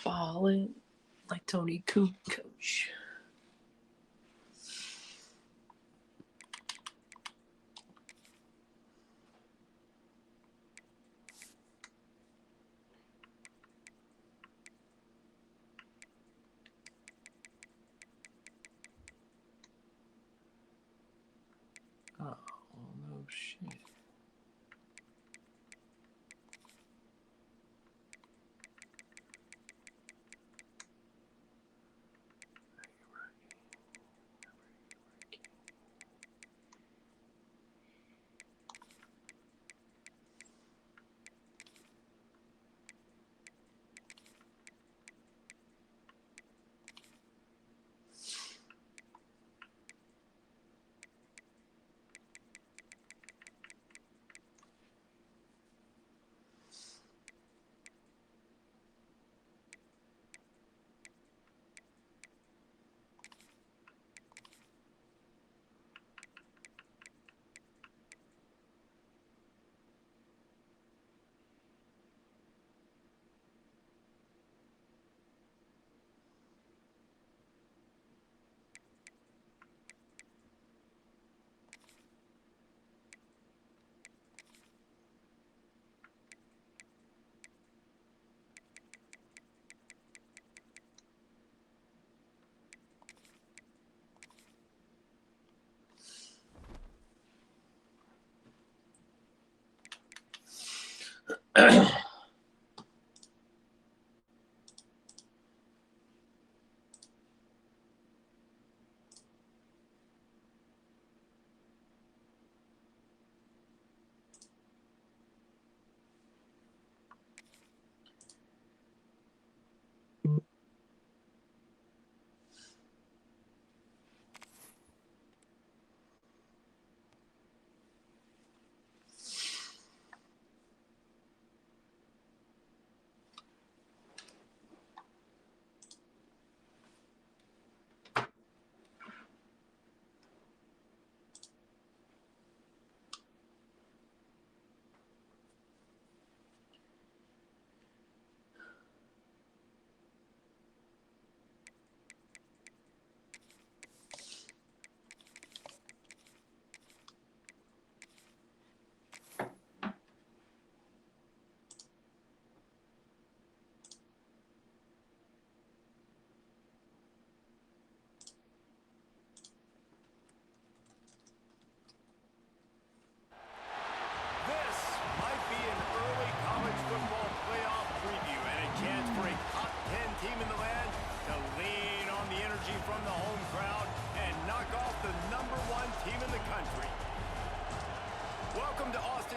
falling like Tony Coach. Oh, no shit.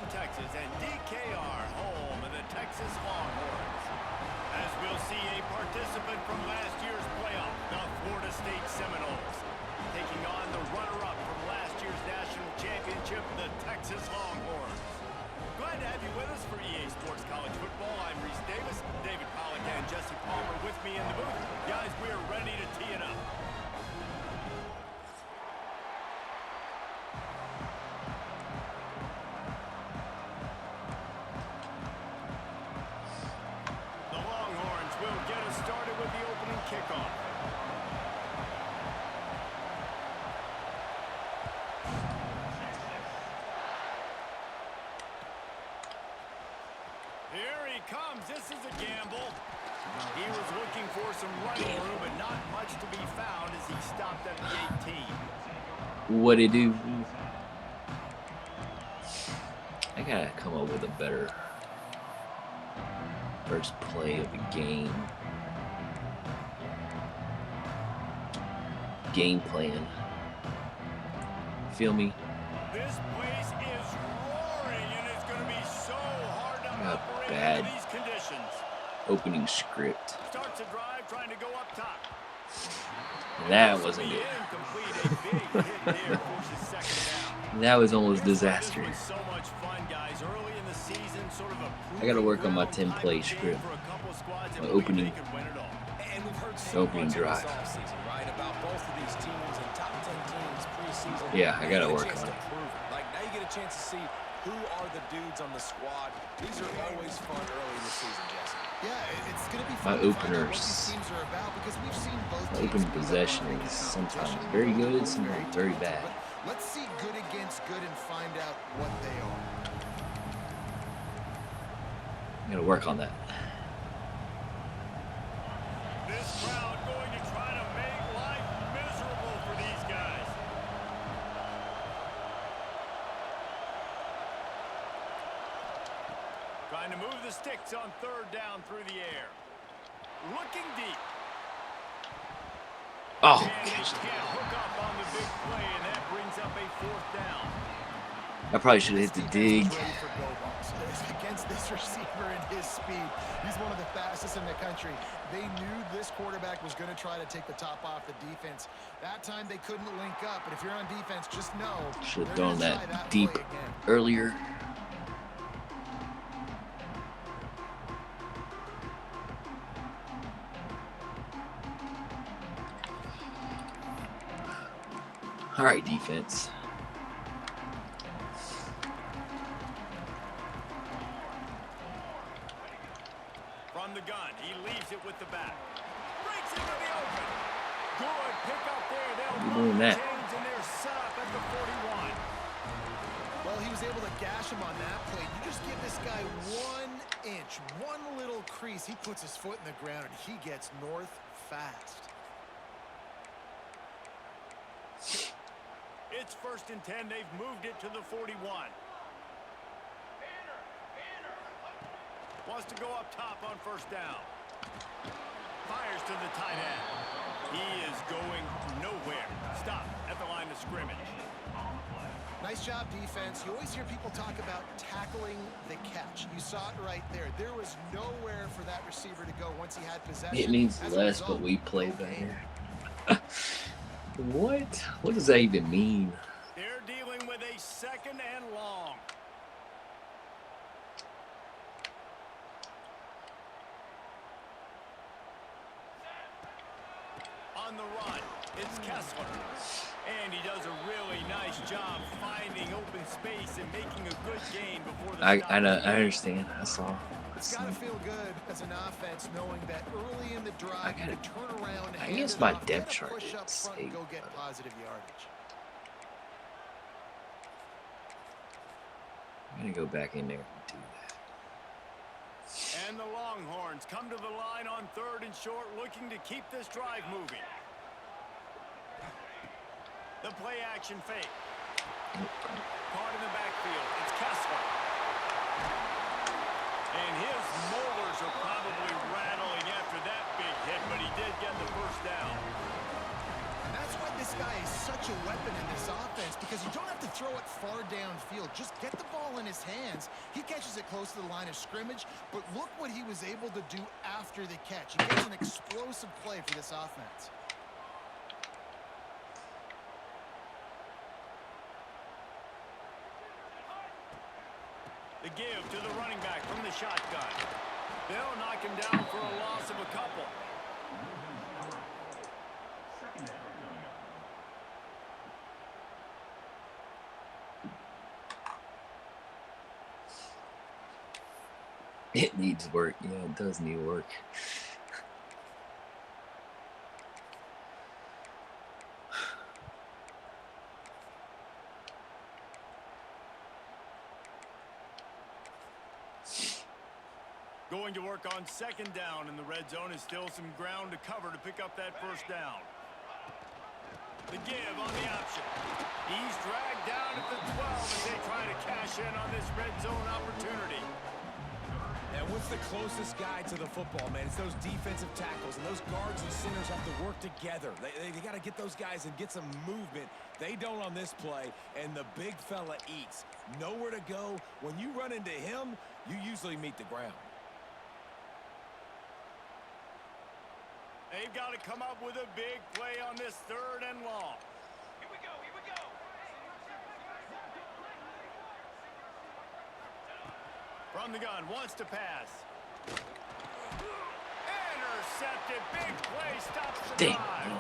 Texas and DKR, home of the Texas Longhorns. As we'll see a participant from last year's playoff, the Florida State Seminoles, taking on the runner-up from last year's national championship, the Texas Longhorns. Glad to have you with us for EA Sports College Football. I'm Reese Davis, David Pollack and Jesse Palmer with me in the booth. Guys, we're ready to tee it up. Kickoff. Here he comes. This is a gamble. He was looking for some running room, but not much to be found as he stopped at the 18. What it do? I gotta come up with a better first play of the game. Game plan. Feel me? This place is roaring, and it's going to be so hard to operate bad in these conditions. Opening script. Starts a drive trying to go up top. And that wasn't it. That was almost disastrous. So much fun, guys. Early in the season, sort of a I gotta work on my 10-play script. My opening drive. Yeah, I gotta work on it. Like now you get a chance to see who are the dudes on the squad. These are always fun early in the season, Jesse. Yeah, it's going to be My fun to find out what these openers, teams are about because we've seen both my teams opening put up possession unbreaking is competition. sometimes very They're good, both sometimes very talented, bad. but let's see good against good and find out what they are. I'm gonna work on that. This crowd going to try to make life miserable for these guys. Trying to move the sticks on third down through the air. Looking deep. Oh, And they can't hook up on the big play, and that brings up a fourth down. I probably should have hit the dig. Ready for go balls. Against this receiver and his speed, he's one of the fastest in the country. They knew this quarterback was going to try to take the top off the defense. That time they couldn't link up, but if you're on defense, just know Should have they're thrown going to try that that deep play again. earlier. All right, defense. From the gun, he leaves it with the back. Breaks into the open. Good pick up there. They'll You're doing that. chains, and they're set up at the 41. Well, he was able to gash him on that play. You just give this guy 1 inch, one little crease. He puts his foot in the ground, and he gets north fast. It's 1st and 10. They've moved it to the 41. Wants to go up top on 1st down. Fires to the tight end. He is going nowhere. Stop at the line of scrimmage. Nice job, defense. You always hear people talk about tackling the catch. You saw it right there. There was nowhere for that receiver to go once he had possession. It means As a less, result, but we play no gain. better. What? What does that even mean? They're dealing with a 2nd and long. On the run, it's Kessler. And he does a really nice job finding open space and making a good gain before the I stop. understand. I saw. It's got to feel good as an offense knowing that early in the drive you can turn around and I hand guess it my off, depth get a chart push up didn't front and say go get that. positive yardage. I'm gonna go back in there and do that. And the Longhorns come to the line on 3rd and short, looking to keep this drive moving. The play action fake. Caught in the backfield. It's Kessler. And his molars are probably rattling after that big hit, but he did get the 1st down. And that's why this guy is such a weapon in this offense, because you don't have to throw it far downfield. Just get the ball in his hands. He catches it close to the line of scrimmage, but look what he was able to do after the catch. He gets an explosive play for this offense. The give to the running back from the shotgun. They'll knock him down for a loss of a couple. It needs work. Yeah, it does need work. Going to work on 2nd down in the red zone is still some ground to cover to pick up that 1st down. The give on the option. He's dragged down at the 12 as they try to cash in on this red zone opportunity. And what's the closest guy to the football, man? It's those defensive tackles, and those guards and centers have to work together. They got to get those guys and get some movement. They don't on this play, and the big fella eats. Nowhere to go. When you run into him, you usually meet the ground. They've got to come up with a big play on this 3rd and long. Here we go, here we go. From the gun, wants to pass. Intercepted, big play, stops the Dang. drive.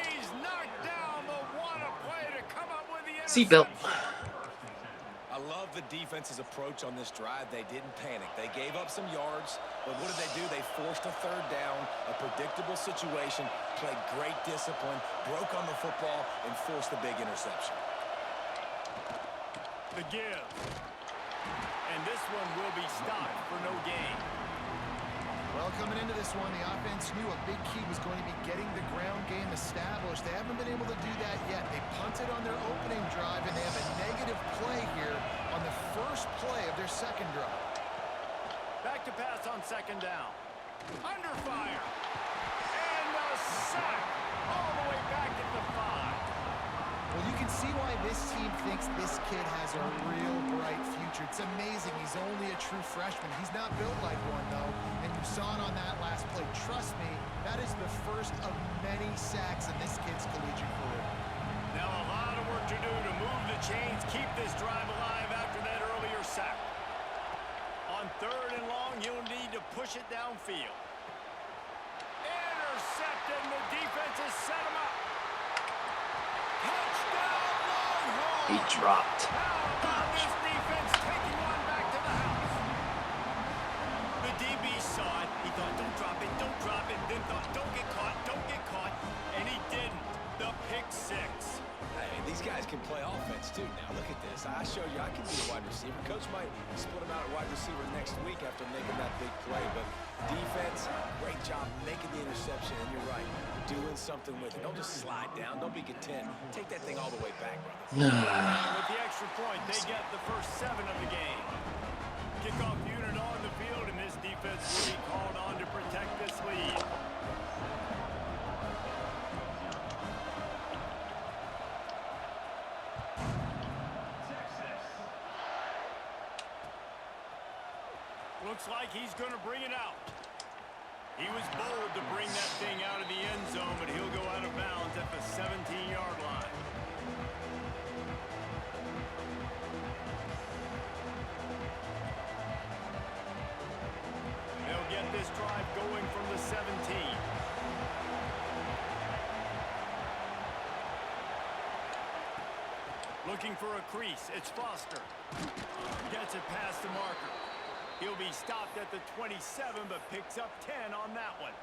He's knocked down, but what a play to come up with the Seatbelt. interception. I love love the defense's approach on this drive. They didn't panic. They gave up some yards, but what did they do? They forced a third down, a predictable situation, played great discipline, broke on the football, and forced the big interception. The give. And this one will be stopped for no gain. Well, coming into this one, the offense knew a big key was going to be getting the ground game established. They haven't been able to do that yet. They punted on their opening drive, and they have a negative play here on the first play of their second drive. Back to pass on second down. Under fire. And a sack all the way back at the 5. Well, you can see why this team thinks this kid has a real bright future. It's amazing. He's only a true freshman. He's not built like one, though, and you saw it on that last play. Trust me, that is the first of many sacks in this kid's collegiate career. Now a lot of work to do to move the chains, keep this drive alive after that earlier sack. On third and long, you'll need to push it downfield. Intercepted, and the defense has set him up. Touchdown, Longhorns! He dropped. How about this defense taking one back to the house? The DB saw it. He thought, don't drop it, then thought, don't get caught, and he didn't. The pick 6. Hey, these guys can play offense, too. Now, look at this. I showed you I can be a wide receiver. Coach might split him out at wide receiver next week after making that big play, but defense, great job making the interception, and you're right, doing something with it. Don't just slide down. Don't be content. Take that thing all the way back, brother. With the extra point, they get the first 7 of the game. Kickoff unit on the field, and this defense will be called on to protect this lead. Looks like he's going to bring it out. He was bold to bring that thing out of the end zone, but he'll go out of bounds at the 17-yard line. They'll get this drive going from the 17. Looking for a crease. It's Foster. Gets it past the marker. He'll be stopped at the 27, but picks up 10 on that one.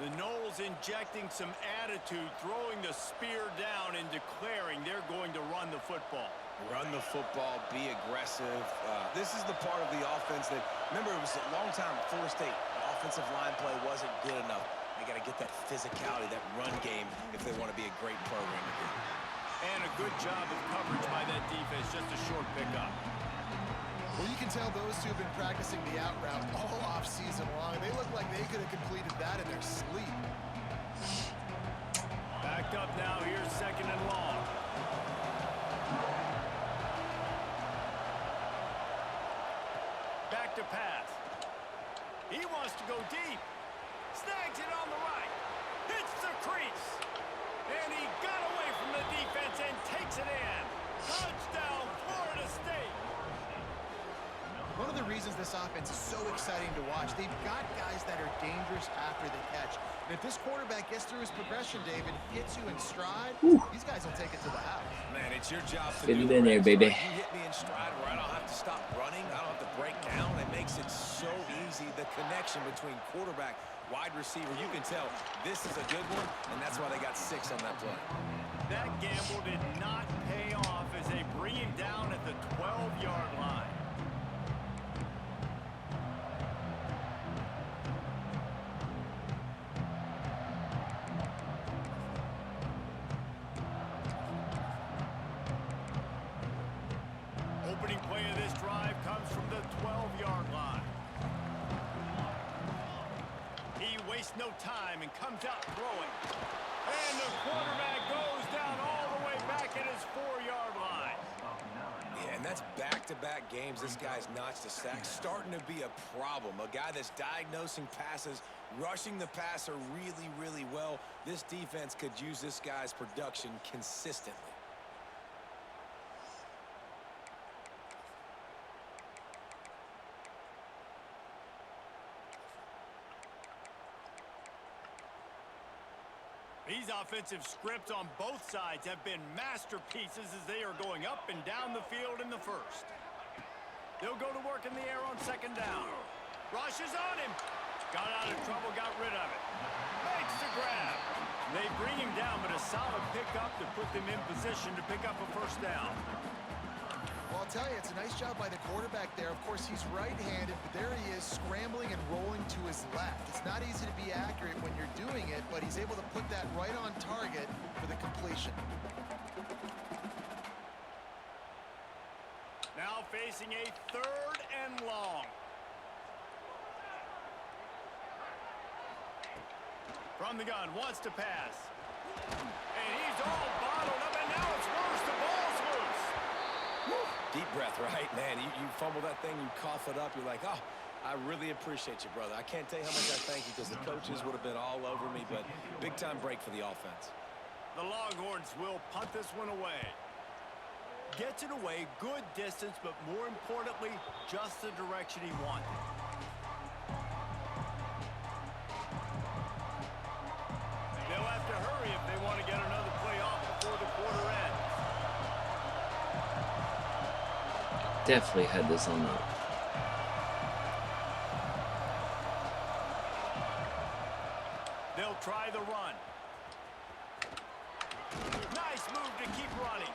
The Noles injecting some attitude, throwing the spear down and declaring they're going to run the football. Run the football, be aggressive. This is the part of the offense that, remember, it was a long time at Florida State. Offensive line play wasn't good enough. They got to get that physicality, that run game, if they want to be a great program again. And a good job of coverage by that defense, just a short pickup. Well, you can tell those two have been practicing the out route all off-season long. They look like they could have completed that in their sleep. Backed up now. Here's second and long. Back to pass. He wants to go deep. Snags it on the right. Hits the crease. And he got away from the defense and takes it in. Touchdown, Florida State. One of the reasons this offense is so exciting to watch, they've got guys that are dangerous after the catch. And if this quarterback gets through his progression, David, hits you in stride, these guys will take it to the house. Man, it's your job to Fit do it the in there, rest, baby. right? You hit me in stride where I don't have to stop running. I don't have to break down. It makes it so easy. The connection between quarterback, wide receiver, you can tell this is a good one, and that's why they got 6 on that play. That gamble did not pay off as they bring him down at the 12-yard line. Opening play of this drive comes from the 12-yard line. He wastes no time and comes out throwing. And the quarterback goes down all the way back at his 4-yard line. Yeah, and that's back-to-back games. This guy's notched a sack. Starting to be a problem. A guy that's diagnosing passes, rushing the passer really, really well. This defense could use this guy's production consistently. These offensive scripts on both sides have been masterpieces as they are going up and down the field in the first. They'll go to work in the air on second down. Rushes on him. Got out of trouble, got rid of it. Makes the grab. They bring him down, but a solid pickup to put them in position to pick up a first down. Well, I'll tell you, it's a nice job by the quarterback there. Of course, he's right-handed, but there he is scrambling and rolling to his left. It's not easy to be accurate when you're doing it, but he's able to put that right on target for the completion. Now facing a 3rd and long. From the gun, wants to pass. And he's all bottled up, and now it's worse. The ball's loose. Woo. Deep breath, right, man? You fumble that thing, you cough it up, you're like, oh, I really appreciate you, brother. I can't tell you how much I thank you because the coaches would have been all over me, but big-time break for the offense. The Longhorns will punt this one away. Gets it away, good distance, but more importantly, just the direction he wanted. They'll have to hurry if they want to get another play off before the quarter ends. Definitely had this on the. They'll try the run. Nice move to keep running.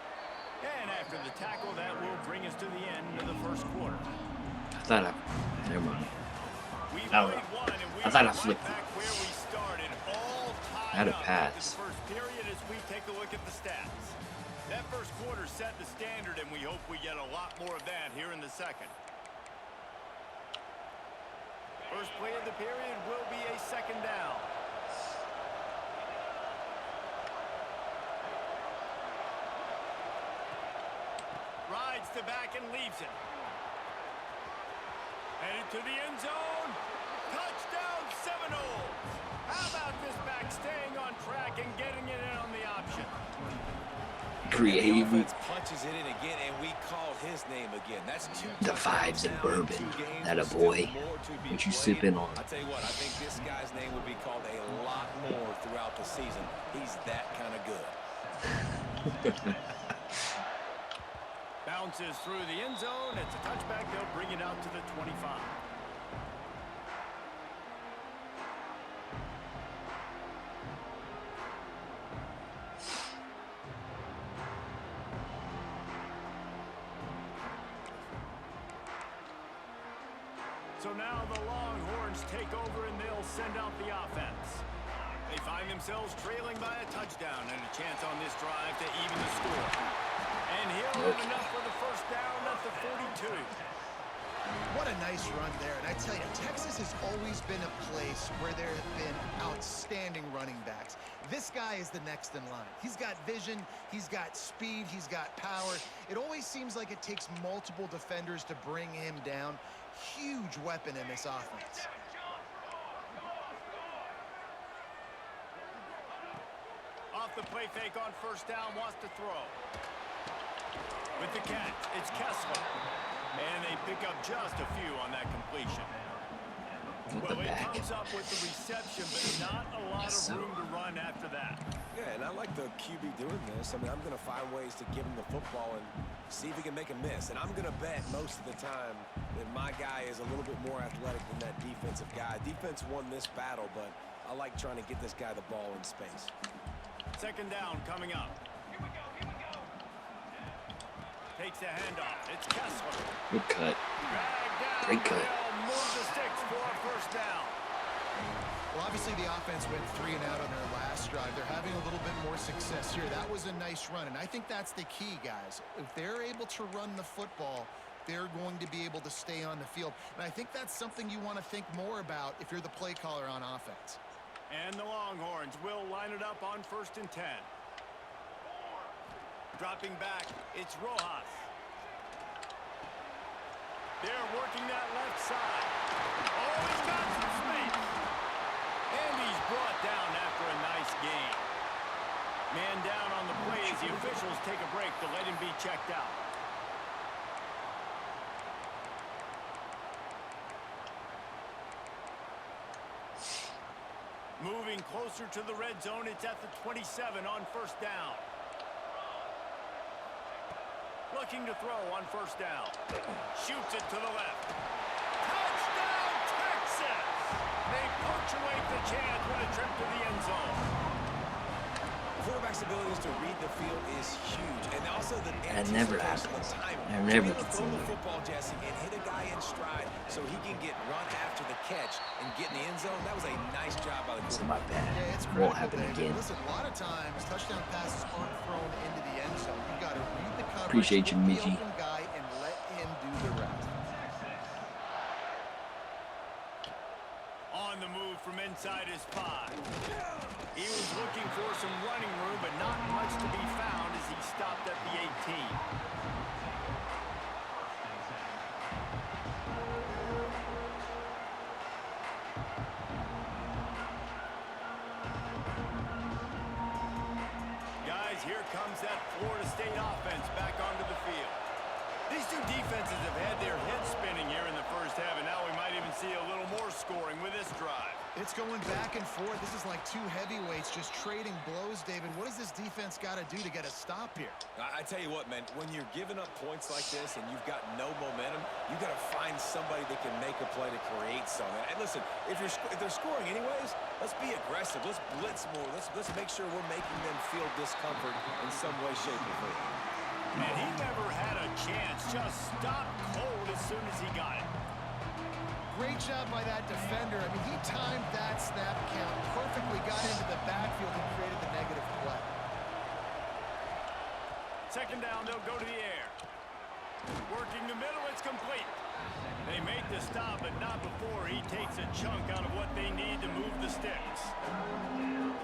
And after the tackle, that will bring us to the end of the first quarter. I thought I. Never mind. We I don't played know. one, and we I thought I are flipped right it. back where we started, all I had tied a up pass. after the first period as we take a look at the stats. That first quarter set the standard, and we hope we get a lot more of that here in the second. First play of the period will be a second down. Rides the back and leaves it. Headed to the end zone. Touchdown Seminoles. How about this back staying on track and getting it in on the option? Creative. Offense punches it in again, and we call his name again. That's two The vibes of bourbon. That a boy. What you sipping on? I tell you what, I think this guy's name would be called a lot more throughout the season. He's that kind of good. Bounces through the end zone. It's a touchback. They'll bring it out to the 25. So now the Longhorns take over and they'll send out the offense. They find themselves trailing by a touchdown and a chance on this drive to even the score. And he'll have enough for the first down at the 42. What a nice run there. And I tell you, Texas has always been a place where there have been outstanding running backs. This guy is the next in line. He's got vision, he's got speed, he's got power. It always seems like it takes multiple defenders to bring him down. Huge weapon in this offense. Off the play fake on first down, wants to throw. With the catch, it's Kessler. And they pick up just a few on that completion. Well, it comes up with the reception, but not a lot of room to run after that. Yeah, and I like the QB doing this. I mean, I'm going to find ways to give him the football and see if he can make a miss. And I'm going to bet most of the time that my guy is a little bit more athletic than that defensive guy. Defense won this battle, but I like trying to get this guy the ball in space. Second down coming up. Here we go, here we go. Takes the handoff. It's Kessler. Good cut. Dragged down. Great cut. They'll move the sticks for a first down. Well, obviously the offense went 3 and out on their last drive. They're having a little bit more success here. That was a nice run, and I think that's the key, guys. If they're able to run the football, they're going to be able to stay on the field. And I think that's something you want to think more about if you're the play caller on offense. And the Longhorns will line it up on 1st and 10. Dropping back, it's Rojas. They're working that left side. Oh, he's got some space. And he's brought down after a nice gain. Man down on the play as the officials take a break to let him be checked out. Moving moving closer to the red zone. It's at the 27 on first down. Looking to throw on first down. Shoots it to the left. Touchdown, Texas! They punctuate the chance with a trip to the end zone. Quarterback's abilities to read the field is huge, and also the That never anticipation, happens. the timing. That never To be able to gets throw in the there. football, Jesse, and hit a guy in stride so he can get run after the catch and get in the end zone. That was a nice job by the It's quarterback. my bad. Yeah, it's Won't critical, happen David. again. Listen, a lot of times touchdown passes aren't thrown into the end zone. You got to read the coverage, Appreciate you, hit the Michi. open guy, and let him do the rest. On the move from inside his 5. He was looking for some running room, but not much to be found as he stopped at the 18. Guys, here comes that Florida State offense back onto the field. These two defenses have had their heads spinning here in the first half, and now we might even see a little more scoring with this drive. It's going back and forth. This is like two heavyweights just trading blows, David. What does this defense got to do to get a stop here? I tell you what, man, when you're giving up points like this and you've got no momentum, you got to find somebody that can make a play to create something. And listen, if they're scoring anyways, let's be aggressive. Let's blitz more. Let's make sure we're making them feel discomfort in some way, shape, or form. And he never had a chance. Just stopped cold as soon as he got it. Great job by that defender. I mean, he timed that snap count perfectly, got into the backfield and created the negative play. Second down, they'll go to the air. Working the middle, it's complete. They make the stop, but not before he takes a chunk out of what they need to move the sticks.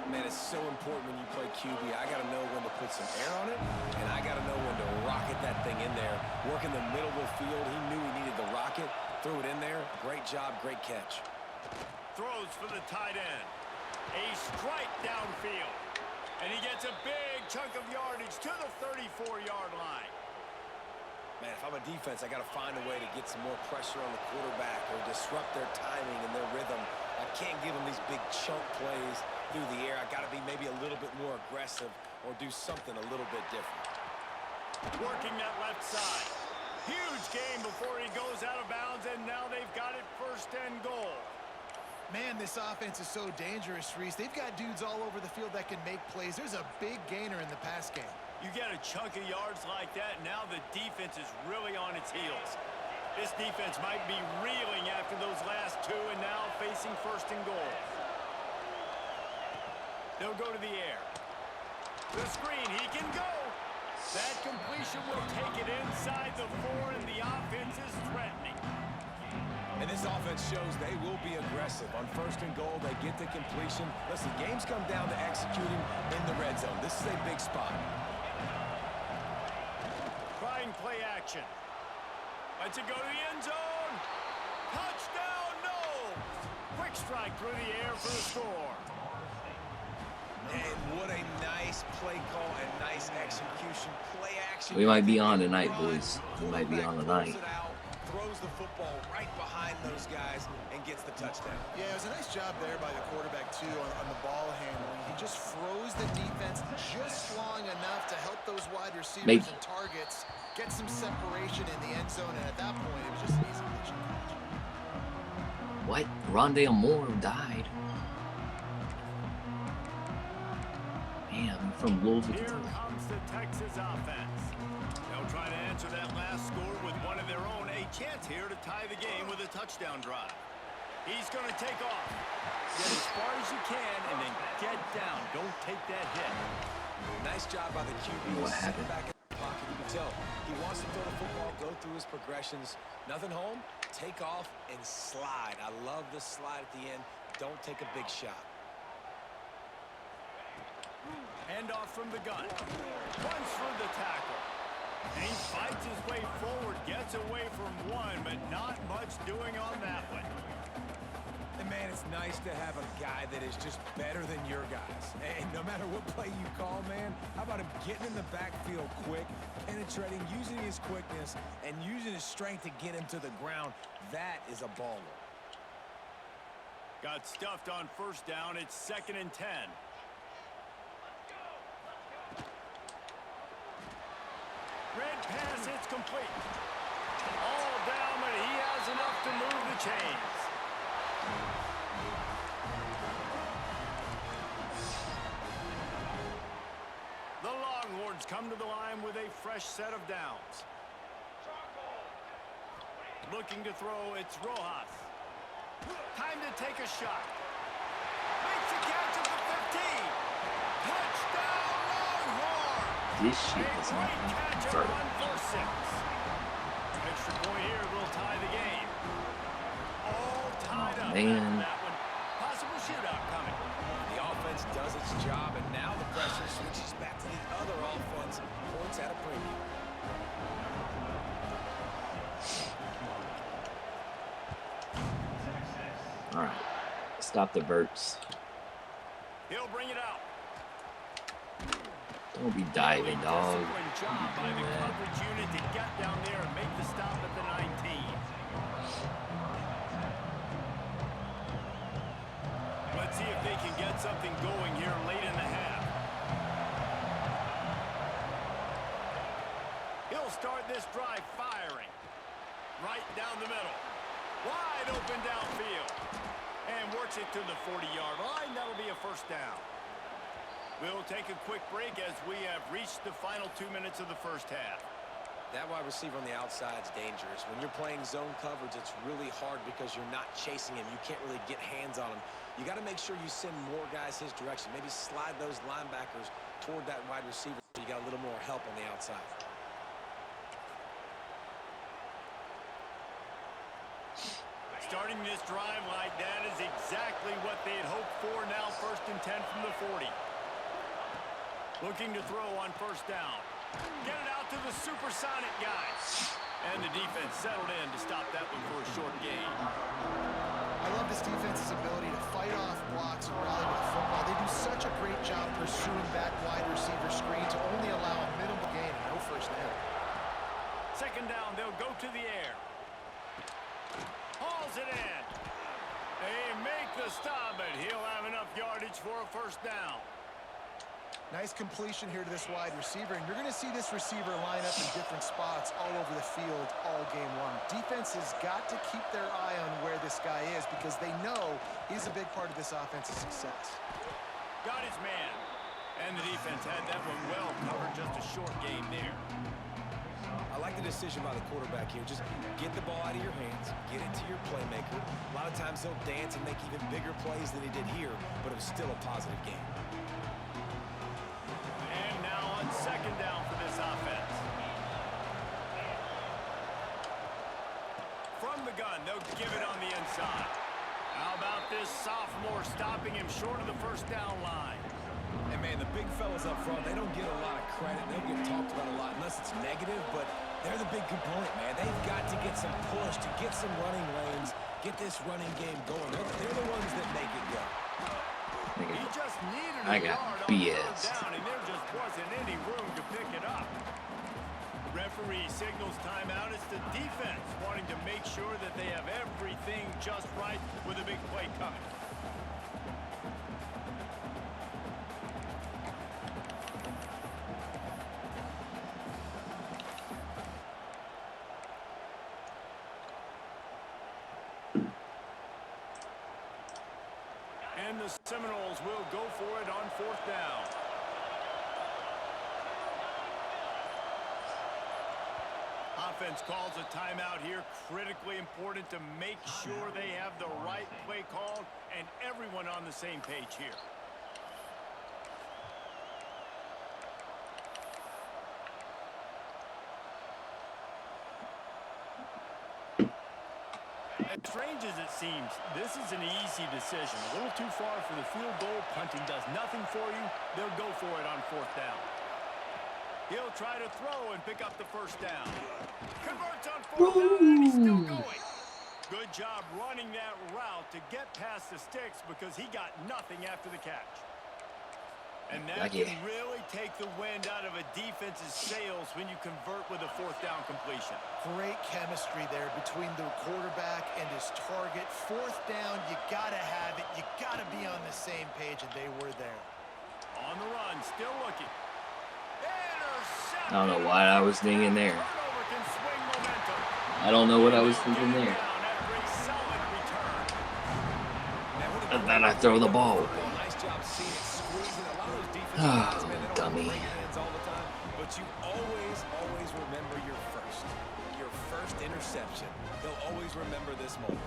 Man, it's so important when you play QB. I got to know when to put some air on it, and I got to know when to rocket that thing in there. Work in the middle of the field. He knew he needed the rocket. Threw it in there. Great job, great catch. Throws for the tight end. A strike downfield. And he gets a big chunk of yardage to the 34-yard line. Man, if I'm a defense, I got to find a way to get some more pressure on the quarterback or disrupt their timing and their rhythm. I can't give them these big chunk plays through the air. I got to be maybe a little bit more aggressive or do something a little bit different. Working that left side. Huge game before he goes out of bounds, and now they've got it first and goal. Man, this offense is so dangerous, Reese. They've got dudes all over the field that can make plays. There's a big gainer in the pass game. You get a chunk of yards like that, now the defense is really on its heels. This defense might be reeling after those last two and now facing first and goal. They'll go to the air. The screen, he can go. That completion will take it inside the 4, and the offense is threatening. And this offense shows they will be aggressive. On first and goal, they get the completion. Listen, games come down to executing in the red zone. This is a big spot. Trying play action. Lets it go to the end zone. Touchdown, no! Quick strike through the air for the score. And what a nice play call and nice execution. Play action. We might be on tonight, boys. We might be on tonight. Throws the football right behind those guys and gets the touchdown. Yeah, it was a nice job there by the quarterback, too, on the ball handling. He just froze the defense just long enough to help those wide receivers and targets get some separation in the end zone, and at that point, it was just an easy catch and catch. What? Rondale Moore died. Man, from Louisville. Here comes the Texas offense. They'll try to answer that last score with one of their own. A chance here to tie the game with a touchdown drive. He's going to take off. Get as far as you can and then get down. Don't take that hit. Nice job by the QB. What happened? Back in the pocket, you can tell. He wants to throw the football, go through his progressions. Nothing home, take off and slide. I love the slide at the end. Don't take a big shot. Handoff from the gun. Runs through the tackle. And he fights his way forward, gets away from one, but not much doing on that one. And man, it's nice to have a guy that is just better than your guys. And no matter what play you call, man, how about him getting in the backfield quick, penetrating, using his quickness, and using his strength to get him to the ground? That is a baller. Got stuffed on first down. It's 2nd and 10. Red pass, it's complete. All down, but he has enough to move the chains. The Longhorns come to the line with a fresh set of downs. Looking to throw, it's Rojas. Time to take a shot. Makes a catch at the 15. Touchdown, Longhorns! This shit is A not great catch and run for 6. Extra point here will tie the game. All tied up man. after that one. Possible shootout coming. The offense does its job, and now the pressure switches back to the other offense. Points at a premium. All right. Stop the burps. He'll bring it out. Don't be diving, dog. Disciplined job by the coverage unit to get down there and make the stop at the 19. Let's see if they can get something going here late in the half. He'll start this drive firing. Right down the middle. Wide open downfield. And works it to the 40-yard line. That'll be a first down. We'll take a quick break as we have reached the final 2 minutes of the first half. That wide receiver on the outside is dangerous. When you're playing zone coverage, it's really hard because you're not chasing him. You can't really get hands on him. You got to make sure you send more guys his direction. Maybe slide those linebackers toward that wide receiver so you got a little more help on the outside. Starting this drive like that is exactly what they had hoped for. Now 1st and 10 from the 40. Looking to throw on first down. Get it out to the supersonic guy. And the defense settled in to stop that one for a short gain. I love this defense's ability to fight off blocks and rally with the football. They do such a great job pursuing back wide receiver screen to only allow a minimal gain and no first down. 2nd down, they'll go to the air. Hauls it in. They make the stop, but he'll have enough yardage for a first down. Nice completion here to this wide receiver, and you're going to see this receiver line up in different spots all over the field all game long. Defense has got to keep their eye on where this guy is because they know he's a big part of this offense's success. Got his man. And the defense had that one well covered, just a short game there. I like the decision by the quarterback here. Just get the ball out of your hands, get it to your playmaker. A lot of times he'll dance and make even bigger plays than he did here, but it was still a positive game. And now on 2nd down for this offense. From the gun, they'll give it on the inside. How about this sophomore stopping him short of the first down line? And, man, the big fellas up front, they don't get a lot of credit. They don't get talked about a lot unless it's negative, but they're the big component, man. They've got to get some push, to get some running lanes, get this running game going. They're the ones that make it go. He just needed I a got yard on BS. 3rd down, and there just wasn't any room to pick it up. Referee signals timeout. It's the defense wanting to make sure that they have everything just right with a big play coming. And the Seminoles will go for it on 4th down. Offense calls a timeout here. Critically important to make sure they have the right play called and everyone on the same page here. As strange as it seems, this is an easy decision. A little too far for the field goal. Punting does nothing for you. They'll go for it on 4th down. He'll try to throw and pick up the first down. Converts on 4th down, and he's still going. Good job running that route to get past the sticks because he got nothing after the catch. And that Like can it. really take the wind out of a defense's sails when you convert with a fourth down completion. Great chemistry there between the quarterback and his target. Fourth down, you gotta have it. You gotta be on the same page, and they were there. On the run, still looking. I don't know what I was thinking there. Turnover can swing momentum. I don't know what I was thinking Getting there. down after a solid return. And then I throw the ball away. Nice job seeing it squeezing. A lot of those defensive Oh, guys, man, they don't dummy. break hands all the time, but you always remember your first interception. They'll always remember this moment.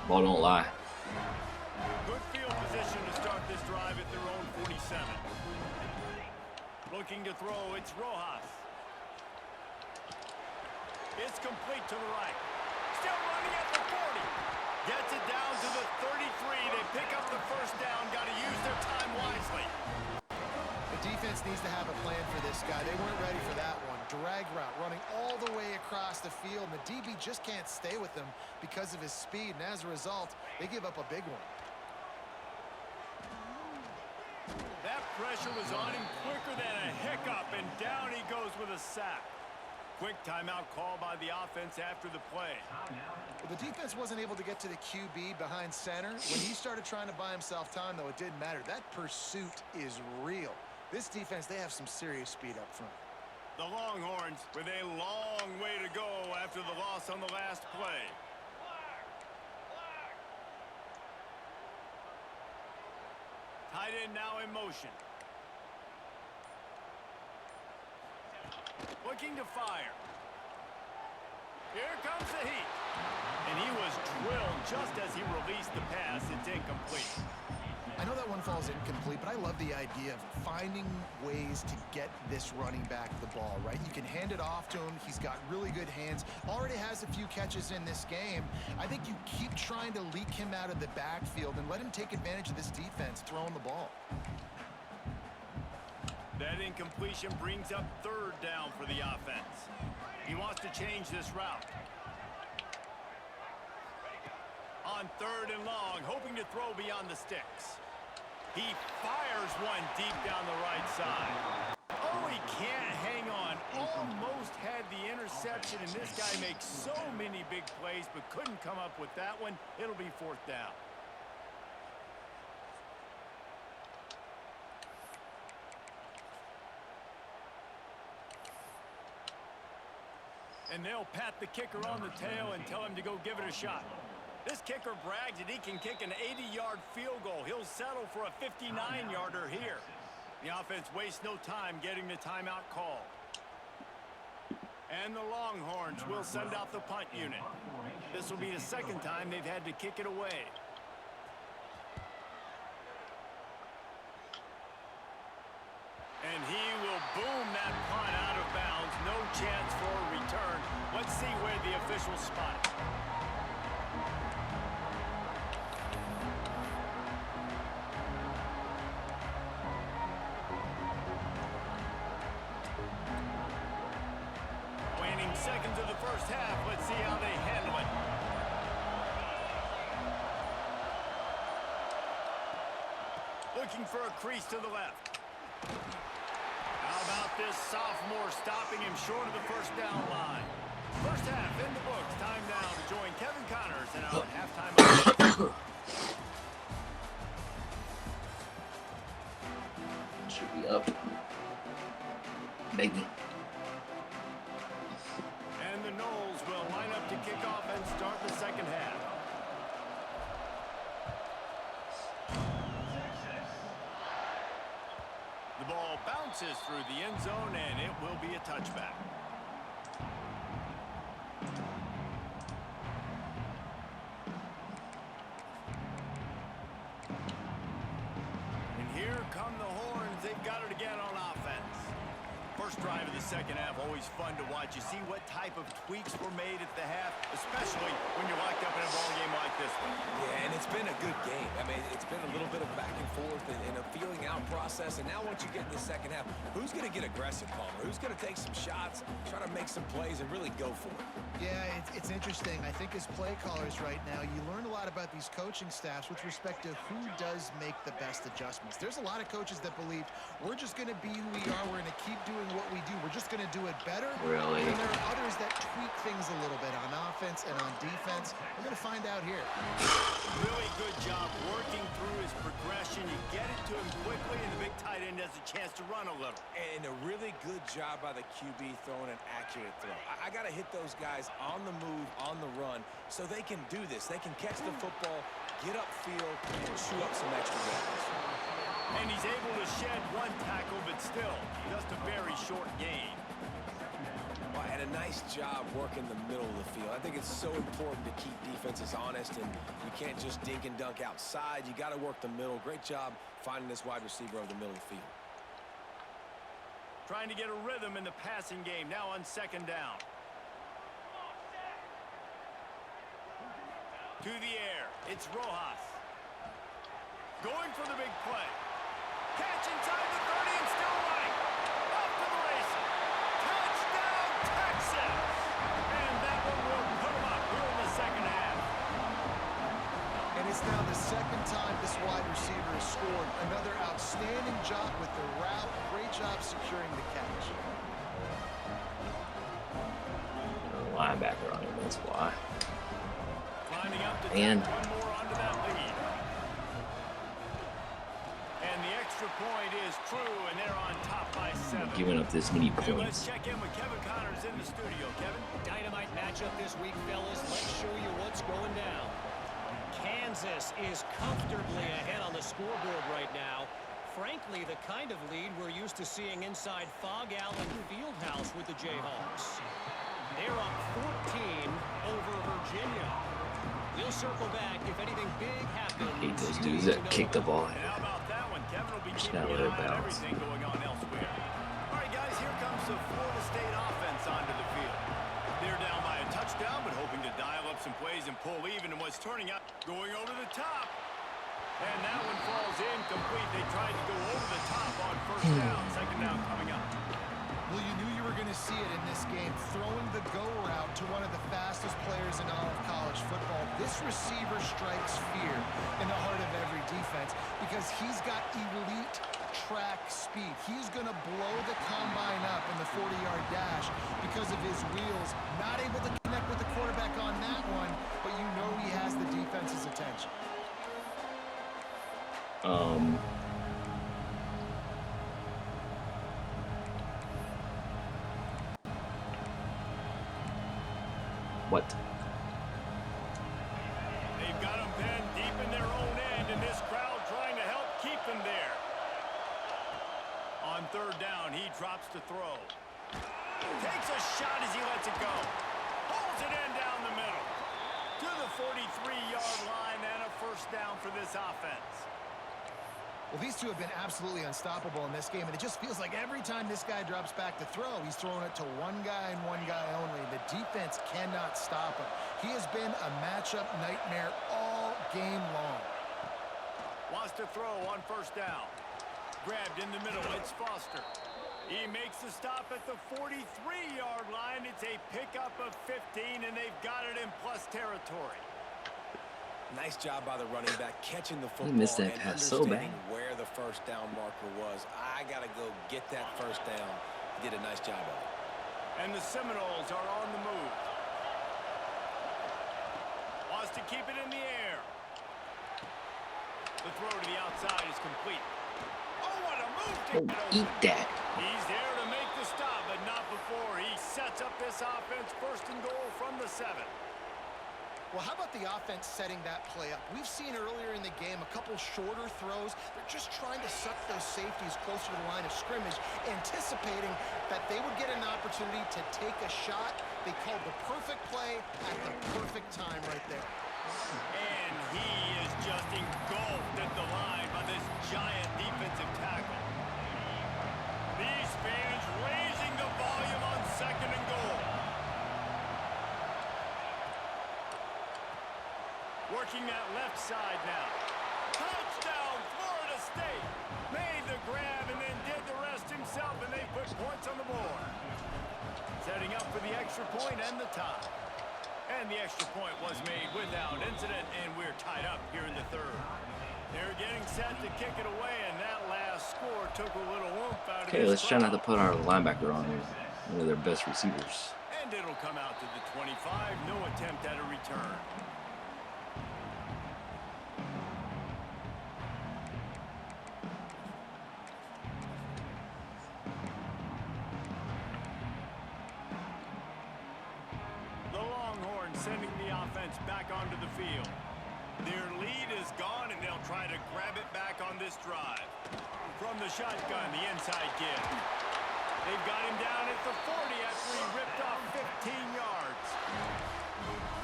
Ball don't lie. Good field position to start this drive at their own 47. Looking to throw, it's Rojas. It's complete to the right. Still running at the 40. Gets it down to the 33. They pick up the first down. Got to use their time wisely. The defense needs to have a plan for this guy. They weren't ready for that one. Drag route running all the way across the field. And the DB just can't stay with him because of his speed. And as a result, they give up a big one. That pressure was on him quicker than a hiccup, and down he goes with a sack. Quick timeout call by the offense after the play. Well, the defense wasn't able to get to the QB behind center. When he started trying to buy himself time, though, it didn't matter. That pursuit is real. This defense, they have some serious speed up front. The Longhorns with a long way to go after the loss on the last play. Tight end now in motion. Looking to fire. Here comes the heat. And he was drilled just as he released the pass. It's incomplete. I know that one falls incomplete, but I love the idea of finding ways to get this running back the ball, right? You can hand it off to him. He's got really good hands. Already has a few catches in this game. I think you keep trying to leak him out of the backfield and let him take advantage of this defense throwing the ball. That incompletion brings up third down for the offense. He wants to change this route. On third and long, hoping to throw beyond the sticks. He fires one deep down the right side. Oh, he can't hang on. Almost had the interception, and this guy makes so many big plays, but couldn't come up with that one. It'll be fourth down. And they'll pat the kicker on the tail and tell him to go give it a shot. This kicker brags that he can kick an 80-yard field goal. He'll settle for a 59-yarder here. The offense wastes no time getting the timeout called. And the Longhorns will send out the punt unit. This will be the second time they've had to kick it away. And he will boom that punt out of bounds. No chance for a return. Let's see where the officials spot it. Waning seconds of the first half. Let's see how they handle it. Looking for a crease to the left. How about this sophomore stopping him short of the first down line? First half in the books. Time now to join Kevin Connors and our halftime. Should be up. Begging. And the Knowles will line up to kick off and start the second half. The ball bounces through the end zone, and it will be a touchback. And here come the Horns. They've got it again on offense. First drive of the second half, always fun to watch. You see what type of tweaks were made at the half, especially when you're locked up in a ball game like this one. Yeah, and it's been a good game. I mean, it's been a little bit of back and forth and a feeling out process. process, and now once you get in the second half, who's going to get aggressive, Palmer? Who's going to take some shots, try to make some plays, and really go for it? Yeah, it's interesting. I think as play callers right now, you learn a lot about these coaching staffs with respect to who does make the best adjustments. There's a lot of coaches that believe we're just going to be who we are. We're going to keep doing what we do. We're just going to do it better. Really? And there are others that tweak things a little bit on offense and on defense. We're going to find out here. Really good job working through his progression. You get it to him quickly, and the big tight end has a chance to run a little. And a really good job by the QB throwing an accurate throw. I got to hit those guys on the move, on the run, so they can do this. They can catch the football, get upfield, and chew up some extra yards. And he's able to shed one tackle, but still, just a very short gain. Well, and a nice job working the middle of the field. I think it's so important to keep defenses honest, and you can't just dink and dunk outside. You got to work the middle. Great job finding this wide receiver over the middle of the field. Trying to get a rhythm in the passing game, now on second down. To the air, it's Rojas. Going for the big play. Catch inside the 30 and still running. Off to the races. Touchdown, Texas! And that one will put him up here in the second half. And it's now the second time this wide receiver has scored. Another outstanding job with the route. Great job securing the catch. Linebacker on him, that's why. Lining up to And take one more onto that lead. And the extra point is true, and they're on top by 7. giving up this many And let's points. check in with Kevin Connors in the studio. Kevin? Dynamite matchup this week, fellas. Let's show you what's going down. Kansas is comfortably ahead on the scoreboard right now. Frankly, the kind of lead we're used to seeing inside Fog Allen Fieldhouse with the Jayhawks. They're up 14 over Virginia. We'll circle back if anything big happens. I hate those dudes that kick the ball. And how about that one? Kevin will be Just keeping not an let it eye on bounce. everything going on elsewhere. All right, guys, here comes the Florida State offense onto the field. They're down by a touchdown, but hoping to dial up some plays and pull even in what's turning out. Going over the top. And that one falls incomplete. They tried to go over the top on first down. Second down coming up. Well, you knew you were going to see it in this game, throwing the go route to one of the fastest players in all of college football. This receiver strikes fear in the heart of every defense because he's got elite track speed. He's going to blow the combine up in the 40-yard dash because of his wheels. Not able to connect with the quarterback on that one, but you know he has the defense's attention. What? They've got them pinned deep in their own end, and this crowd trying to help keep them there. On third down, he drops to throw. Takes a shot as he lets it go. Holds it in down the middle. To the 43-yard line and a first down for this offense. Well, these two have been absolutely unstoppable in this game, and it just feels like every time this guy drops back to throw, he's throwing it to one guy and one guy only. The defense cannot stop him. He has been a matchup nightmare all game long. Wants to throw on first down. Grabbed in the middle. It's Foster. He makes the stop at the 43-yard line. It's a pickup of 15, and they've got it in plus territory. Nice job by the running back catching the football missed that and pass so bad. understanding where the first down marker was. I got to go get that first down. He did a nice job of it. And the Seminoles are on the move. Wants to keep it in the air. The throw to the outside is complete. Oh, what a move to Oh, get open. eat that. He's there to make the stop, but not before. He sets up this offense first and goal from the 7. Well, how about the offense setting that play up? We've seen earlier in the game a couple shorter throws. They're just trying to suck those safeties closer to the line of scrimmage, anticipating that they would get an opportunity to take a shot. They called the perfect play at the perfect time right there. And he is just engulfed at the line by this giant defensive tackle. These fans raising the volume on second and goal. Working that left side now. Touchdown, Florida State. Made the grab for the extra point and the tie. And the extra point was made without incident, and we're tied up here in the third. They're getting set to kick it away, and that last score took a little oomph out of Okay, this let's try not to crowd. put our linebacker on one of their best receivers. And it'll come out to the 25. No attempt at a return. The Longhorns sending the offense back onto the field. Their lead is gone, and they'll try to grab it back on this drive. From the shotgun, the inside give. They've got him down at the 40 after he ripped off 15 yards.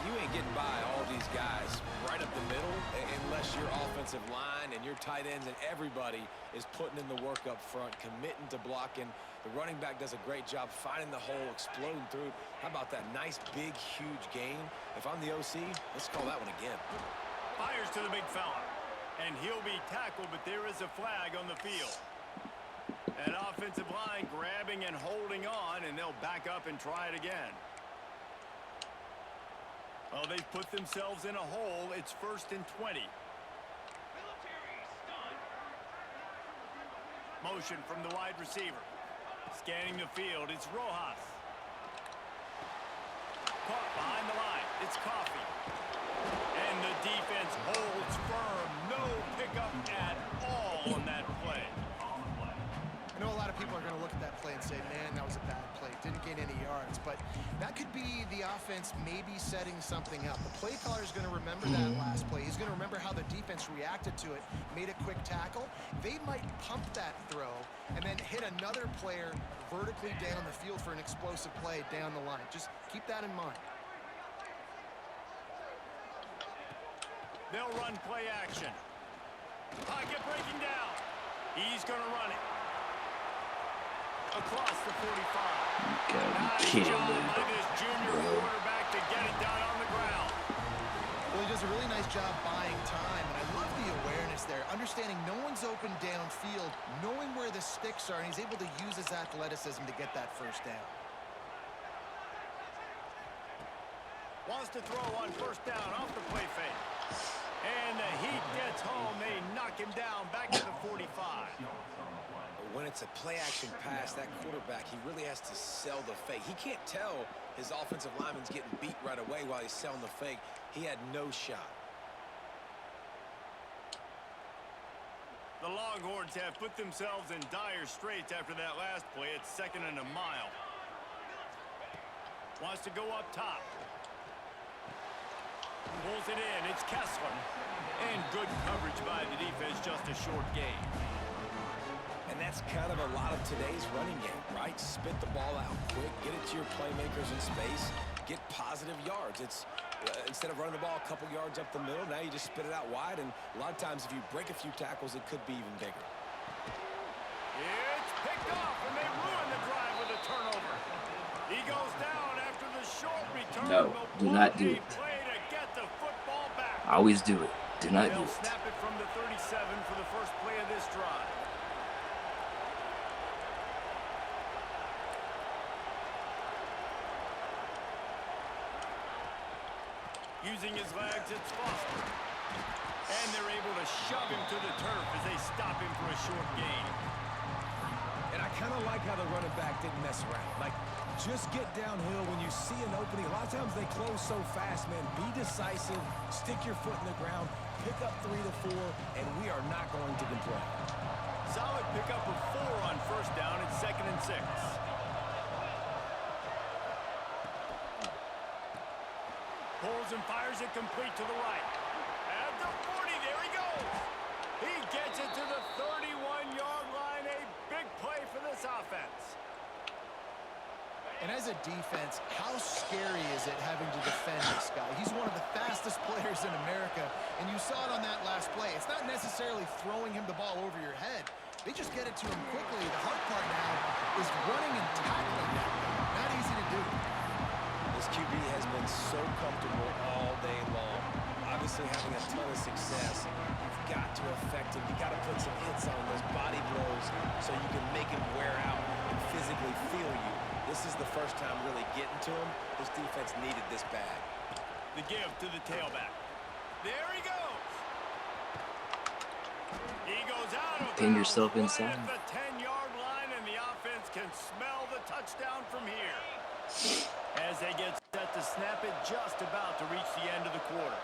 You ain't getting by all these guys right up the middle unless your offensive line and your tight ends and everybody is putting in the work up front, committing to blocking. The running back does a great job finding the hole, exploding through. How about that nice, big, huge gain? If I'm the OC, let's call that one again. Fires to the big fella. And he'll be tackled, but there is a flag on the field. An offensive line grabbing and holding on, and they'll back up and try it again. Well, they've put themselves in a hole. It's 1st and 20. Military stun. Motion from the wide receiver. Scanning the field, it's Rojas. Caught behind the line, it's Coffee. And the defense holds firm. No pickup at all on that play. I know a lot of people are going to look at that play and say, man, that was a bad play. Didn't gain any yards. But that could be the offense maybe setting something up. The play caller is going to remember that last play. He's going to remember how the defense reacted to it, made a quick tackle. They might pump that throw and then hit another player vertically down the field for an explosive play down the line. Just keep that in mind. They'll run play action. Pocket breaking down. He's going to run it. Across the 45. Nice job by this junior quarterback to get it done on the ground. Well, he does a really nice job buying time, and I love the awareness there. Understanding no one's open downfield, knowing where the sticks are, and he's able to use his athleticism to get that first down. Wants to throw on 1st down off the play fake. And the heat gets home. They knock him down back to the 45. When it's a play-action pass, that quarterback, he really has to sell the fake. He can't tell his offensive lineman's getting beat right away while he's selling the fake. He had no shot. The Longhorns have put themselves in dire straits after that last play. It's 2nd and a mile. Wants to go up top. Pulls it in. It's Kessler. And good coverage by the defense. Just a short gain. And that's kind of a lot of today's running game, right? Spit the ball out quick, get it to your playmakers in space, get positive yards. It's instead of running the ball a couple yards up the middle, now you just spit it out wide, and a lot of times if you break a few tackles, it could be even bigger. It's picked off, and they ruin the drive with a turnover. He goes down after the short return. No, do not do it. Play to get the football back. I always do it. Do not do They'll it. snap it from the 37 for the first play of this drive. Using his legs, it's Foster. And they're able to shove him to the turf as they stop him for a short gain. And I kind of like how the running back didn't mess around. Like, just get downhill when you see an opening. A lot of times they close so fast, man. Be decisive, stick your foot in the ground, pick up 3 to 4, and we are not going to complain. Solid pickup of 4 on 1st down. It's 2nd and 6. Pulls and fires it complete to the right. At the 40, there he goes. He gets it to the 31-yard line. A big play for this offense. And as a defense, how scary is it having to defend this guy? He's one of the fastest players in America, and you saw it on that last play. It's not necessarily throwing him the ball over your head. They just get it to him quickly. The hard part now is running and tackling that guy. Not easy to do. This QB has been so comfortable all day long. Obviously having a ton of success. You've got to affect him. You've got to put some hits on those body blows so you can make him wear out and physically feel you. This is the first time really getting to him. This defense needed this bad. The give to the tailback. There he goes. He goes out of Pin bounds yourself right inside. at the 10-yard line, and the offense can smell the touchdown from here. As they get set to snap it, just about to reach the end of the quarter.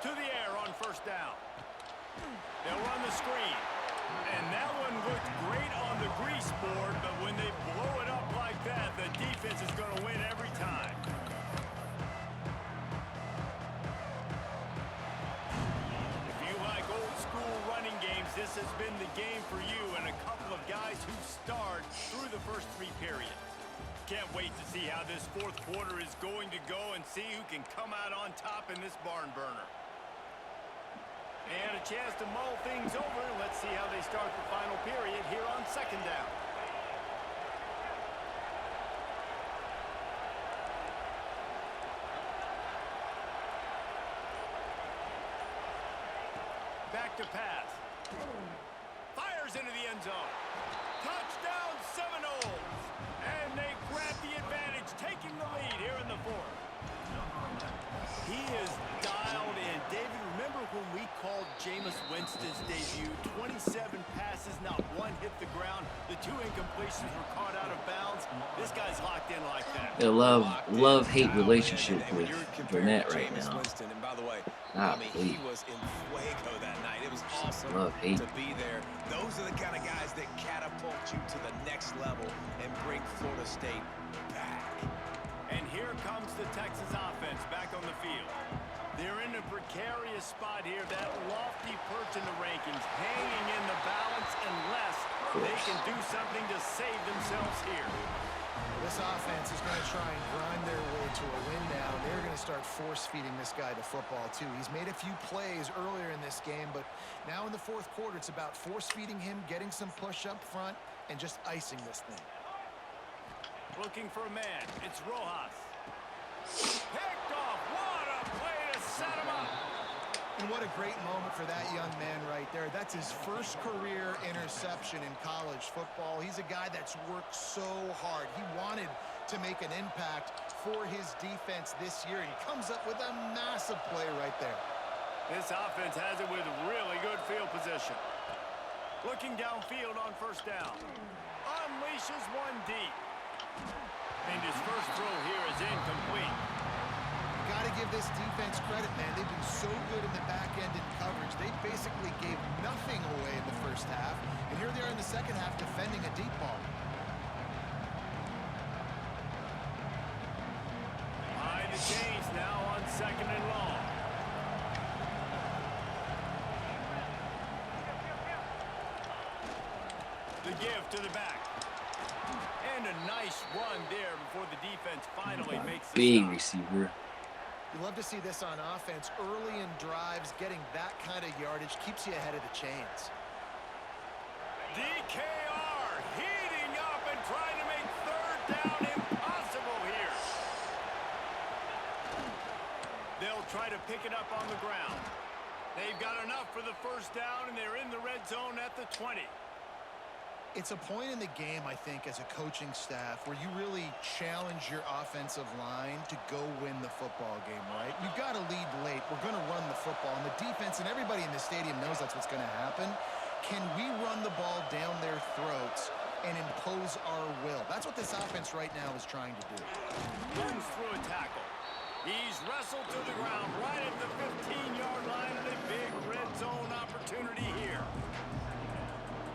To the air on first down. They'll run the screen. And that one looked great on the grease board, but when they blow it up like that, the defense is going to win every time. If you like old school running games, this has been the game for you and a couple of guys who starred through the first 3 periods. Can't wait to see how this fourth quarter is going to go and see who can come out on top in this barn burner. And a chance to mull things over. Let's see how they start the final period here on second down. Back to pass. Fires into the end zone. Touchdown Seminoles. And they grab the advantage, taking the lead here in the fourth. He is dialed in. David, remember when we called Jameis Winston's debut? 27 passes, not one hit the ground. The 2 incompletions were caught out of bounds. This guy's locked in like that. A love-hate relationship with Burnett right now. Winston, and by the way, Golly. he was in fuego that night. It was awesome Love-hate. to be there. Those are the kind of guys that catapult you to the next level and bring Florida State back. And here comes the Texas offense back on the field. They're in a precarious spot here, that lofty perch in the rankings, hanging in the balance unless they can do something to save themselves here. This offense is going to try and grind their way to a win now. They're going to start force-feeding this guy the football, too. He's made a few plays earlier in this game, but now in the fourth quarter, it's about force-feeding him, getting some push up front, and just icing this thing. Looking for a man. It's Rojas. Picked off. What a play to set him up. And what a great moment for that young man right there. That's his first career interception in college football. He's a guy that's worked so hard. He wanted to make an impact for his defense this year. He comes up with a massive play right there. This offense has it with really good field position. Looking downfield on first down. Unleashes one deep. And his first throw here is incomplete. Got to give this defense credit, man. They've been so good in the back end in coverage. They basically gave nothing away in the first half. And here they are in the second half defending a deep ball. Behind the chains now on second and long. The give to the back. And a nice run there before the defense finally makes the Big stop. receiver. You love to see this on offense. Early in drives, getting that kind of yardage keeps you ahead of the chains. DKR heating up and trying to make third down impossible here. They'll try to pick it up on the ground. They've got enough for the first down, and they're in the red zone at the 20. It's a point in the game, I think, as a coaching staff where you really challenge your offensive line to go win the football game, right? You've got to lead late. We're going to run the football. And the defense and everybody in the stadium knows that's what's going to happen. Can we run the ball down their throats and impose our will? That's what this offense right now is trying to do. Runs through a tackle. He's wrestled to the ground right at the 15-yard line, and a big red zone opportunity here.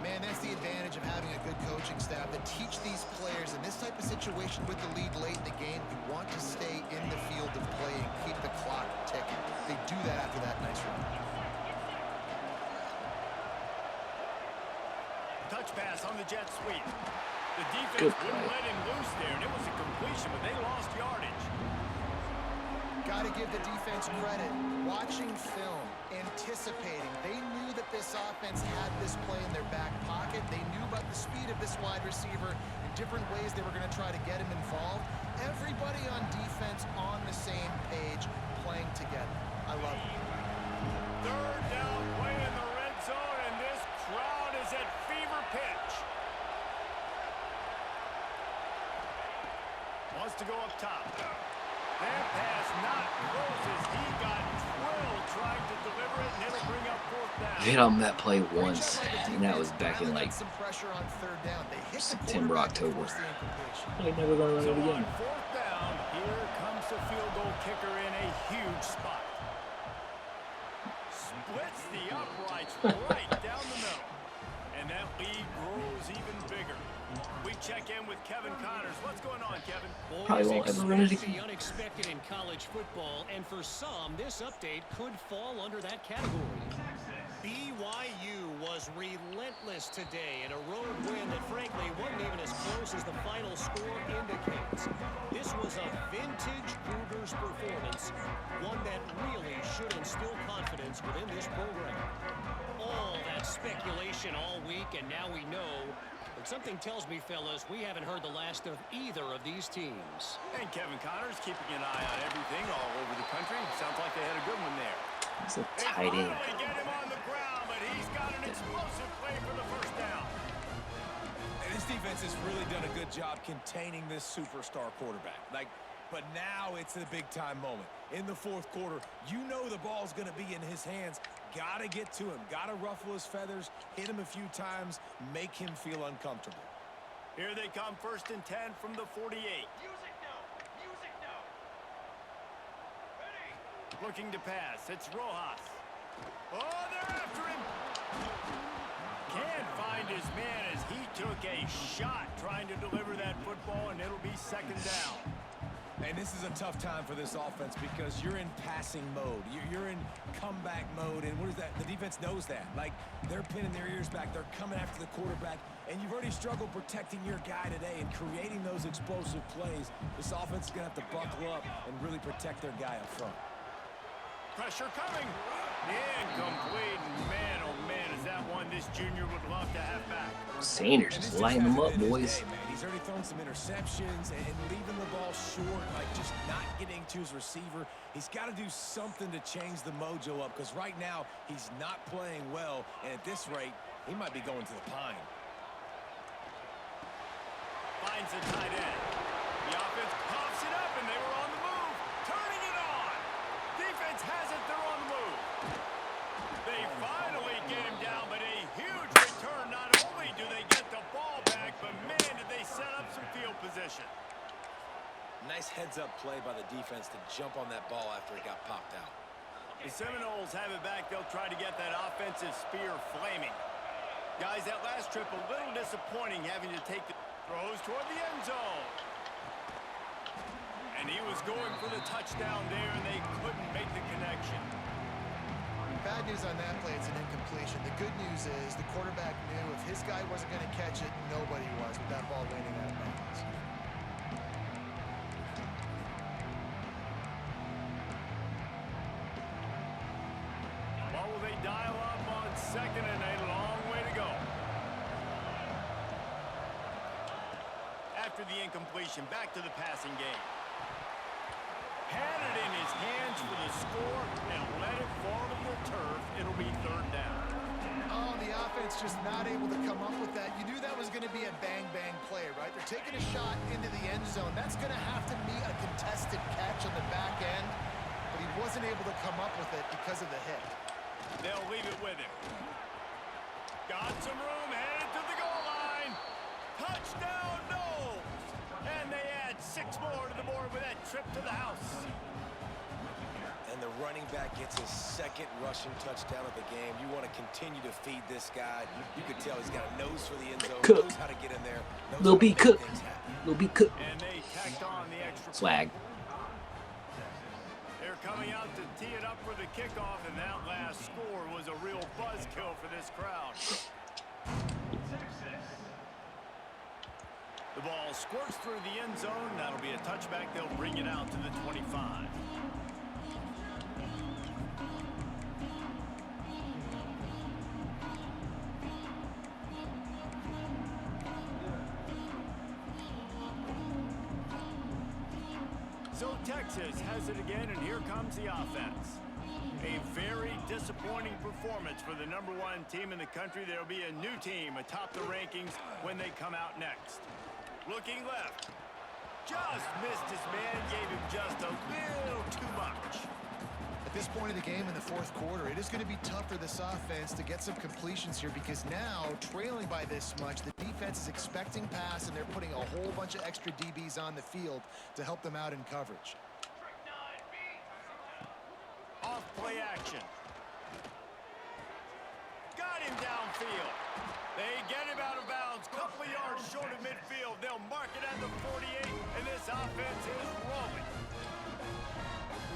Man, that's the advantage of having a good coaching staff that teach these players in this type of situation with the lead late in the game. You want to stay in the field of play and keep the clock ticking. They do that after that nice run. Touch pass on the jet sweep. The defense wouldn't let him loose there, and it was a completion, but they lost yardage. Got to give the defense credit. Watching film, anticipating. They knew that this offense had this play in their back pocket. They knew about the speed of this wide receiver and different ways they were going to try to get him involved. Everybody on defense on the same page, playing together. I love it. Third down play in the red zone, and this crowd is at fever pitch. hit on that play once, and that was back in like some pressure on third down. They hit the September, quarterback to October. force the incompletion. They're never gonna run So it on again. fourth down, here comes the field goal kicker in a huge spot. Splits the uprights right down the middle. And that lead grows even bigger. We check in with Kevin Connors. What's going on, Kevin? Probably won't ever run it Expect again. the unexpected in college football, and for some, this update could fall under that category. BYU was relentless today in a road win that frankly wasn't even as close as the final score indicates. This was a vintage Cougars performance, one that really should instill confidence within this program. All that speculation all week, and now we know. But something tells me, fellas, we haven't heard the last of either of these teams. And Kevin Connors keeping an eye on everything all over the country. Sounds like they had a good one there. It's a They tight end. finally get him on the ground, but he's got an explosive play for the first down. And this defense has really done a good job containing this superstar quarterback. But now it's the big-time moment. In the fourth quarter, you know the ball's going to be in his hands. Got to get to him. Got to ruffle his feathers, hit him a few times, make him feel uncomfortable. Here they come, 1st and 10 from the 48. Music now. Music now. Ready. Looking to pass. It's Rojas. Oh, they're after him. Can't find his man as he took a shot trying to deliver that football, and it'll be 2nd down. And this is a tough time for this offense because you're in passing mode. You're in comeback mode, and what is that? The defense knows that. Like, they're pinning their ears back. They're coming after the quarterback, and you've already struggled protecting your guy today and creating those explosive plays. This offense is going to have to buckle up and really protect their guy up front. Pressure coming. Incomplete. Man, oh man, is that one this junior would love to have back. Sanders And this just lighting them hasn't up, been his boys. day, man. He's already thrown some interceptions and leaving the ball short, like just not getting to his receiver. He's got to do something to change the mojo up because right now he's not playing well, and at this rate, he might be going to the pine. Finds a tight end. The offense pops it up, and they were on the move. Turning it on. Defense has it. They're on the move. They finally get him down, but a huge return. Not only do they get the ball back, but man, did they set up some field position. Nice heads-up play by the defense to jump on that ball after it got popped out. The Seminoles have it back. They'll try to get that offensive spear flaming. Guys, that last trip a little disappointing having to take the throws toward the end zone. And he was going for the touchdown there, and they couldn't make the connection. Bad news on that play, it's an incompletion. The good news is the quarterback knew if his guy wasn't going to catch it, nobody was with that ball landing out of bounds. What will they dial up on 2nd and a long way to go? After the incompletion, back to the passing game. Had it in his hands for the score and let it fall to the turf. It'll be 3rd down. Oh, the offense just not able to come up with that. You knew that was going to be a bang-bang play, right? They're taking a shot into the end zone. That's going to have to be a contested catch on the back end, but he wasn't able to come up with it because of the hit. They'll leave it with him. Got some room, headed to the goal line. Touchdown, Knowles! And they add 6 more to the board with that trip to the house. And the running back gets his 2nd rushing touchdown of the game. You want to continue to feed this guy. You can tell he's got a nose for the end zone, Cook. knows how to get in there. Lil B Cook. Lil B Cook. And they tacked on the extra. Swag. They're coming out to tee it up for the kickoff, and that last score was a real buzzkill for this crowd. The ball squirts through the end zone. That'll be a touchback. They'll bring it out to the 25. So Texas has it again, and here comes the offense. A very disappointing performance for the #1 team in the country. There'll be a new team atop the rankings when they come out next. Looking left. Just missed his man, gave him just a little too much. A this point of the game in the fourth quarter, it is going to be tough for this offense to get some completions here because now, trailing by this much, the defense is expecting pass, and they're putting a whole bunch of extra DBs on the field to help them out in coverage. Off play action. Got him downfield. They get him out of bounds. Couple of yards short of midfield. They'll mark it at the 48, and this offense is rolling.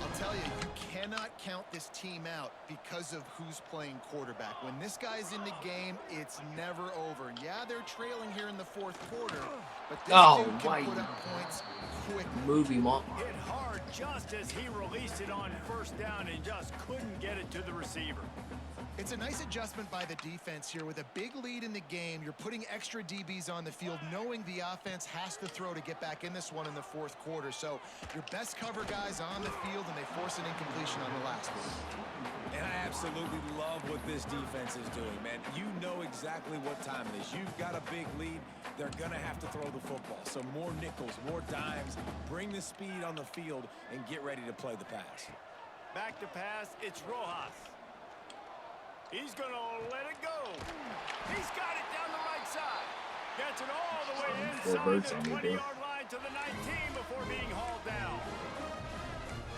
I'll tell you, you cannot count this team out because of who's playing quarterback. When this guy's in the game, it's never over. Yeah, they're trailing here in the fourth quarter, but this dude can put up points quickly. Move him on. Hit hard just as he released it on first down and just couldn't get it to the receiver. It's a nice adjustment by the defense here. With a big lead in the game, you're putting extra DBs on the field, knowing the offense has to throw to get back in this one in the fourth quarter. So your best cover guys on the field, and they force an incompletion on the last one. And I absolutely love what this defense is doing, man. You know exactly what time it is. You've got a big lead. They're going to have to throw the football. So more nickels, more dimes. Bring the speed on the field and get ready to play the pass. Back to pass, it's Rojas. He's going to let it go. He's got it down the right side. Gets it all the way inside the 20-yard line to the 19 before being hauled down.